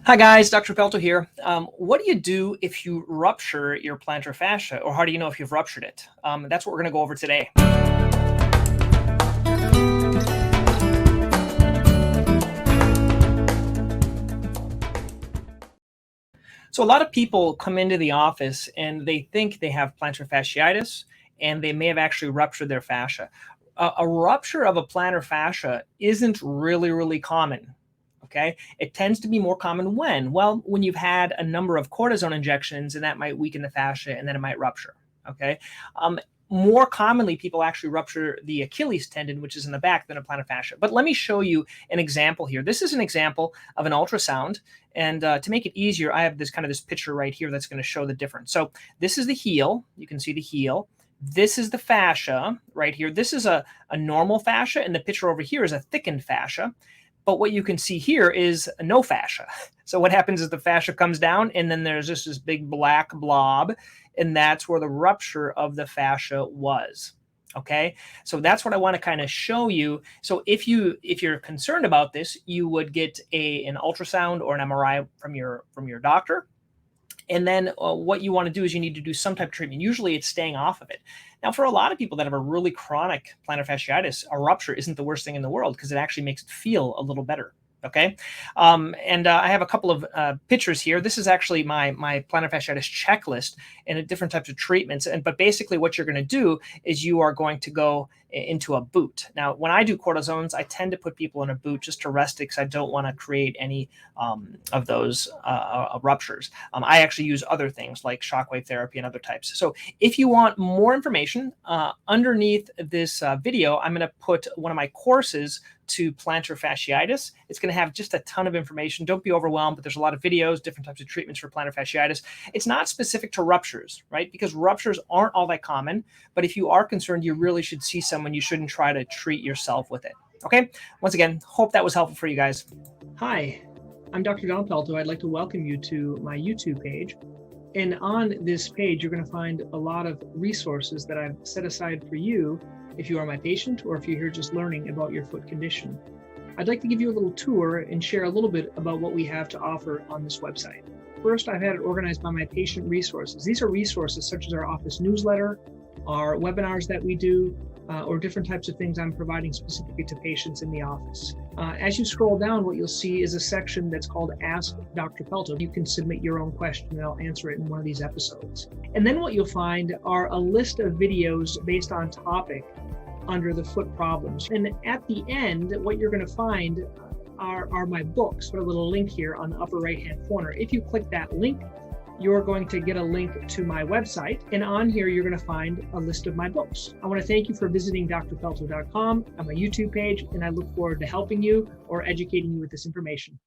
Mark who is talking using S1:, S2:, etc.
S1: Hi guys, Dr. Pelto here. What do you do if you rupture your plantar fascia, or how do you know if you've ruptured it? That's what we're going to go over today. So a lot of people come into the office and they think they have plantar fasciitis, and they may have actually ruptured their fascia. A rupture of a plantar fascia isn't really common. Okay, it tends to be more common when you've had a number of cortisone injections, and that might weaken the fascia, and then it might rupture. Okay, um, more commonly, people actually rupture the Achilles tendon, which is in the back, than a plantar fascia. But let me show you an example here. This is an example of an ultrasound, and to make it easier, I have this picture right here that's going to show the difference. So this is the heel. You can see the heel. This is the fascia right here. This is a normal fascia, and the picture over here is a thickened fascia. But what you can see here is no fascia. So what happens is the fascia comes down, and then there's just this big black blob, and that's where the rupture of the fascia was. Okay, so that's what I want to kind of show you. So if you're concerned about this, you would get an ultrasound or an MRI from your doctor. And then what you want to do is you need to do some type of treatment. Usually it's staying off of it. Now, for a lot of people that have a really chronic plantar fasciitis, a rupture isn't the worst thing in the world because it actually makes it feel a little better. Okay. I have a couple of pictures here. This is actually my plantar fasciitis checklist and different types of treatments. But basically what you're going to do is you are going to go into a boot. Now, when I do cortisones, I tend to put people in a boot just to rest it because I don't want to create any of those ruptures. I actually use other things like shockwave therapy and other types. So if you want more information, underneath this video, I'm going to put one of my courses to plantar fasciitis. It's going to have just a ton of information. Don't be overwhelmed, but there's a lot of videos, different types of treatments for plantar fasciitis. It's not specific to ruptures, right? Because ruptures aren't all that common. But if you are concerned, you really should see someone. You shouldn't try to treat yourself with it. Okay? Once again, hope that was helpful for you guys. Hi, I'm Dr. Don Pelto. I'd like to welcome you to my YouTube page. And on this page, you're going to find a lot of resources that I've set aside for you if you are my patient or if you're here just learning about your foot condition. I'd like to give you a little tour and share a little bit about what we have to offer on this website. First, I've had it organized by my patient resources. These are resources such as our office newsletter, our webinars that we do, or different types of things I'm providing specifically to patients in the office. As you scroll down, what you'll see is a section that's called Ask Dr. Pelto. You can submit your own question and I'll answer it in one of these episodes. And then what you'll find are a list of videos based on topic under the foot problems. And at the end, what you're going to find are my books. Put a little link here on the upper right-hand corner. If you click that link, you're going to get a link to my website. And on here, you're going to find a list of my books. I want to thank you for visiting drpelto.com on my YouTube page, and I look forward to helping you or educating you with this information.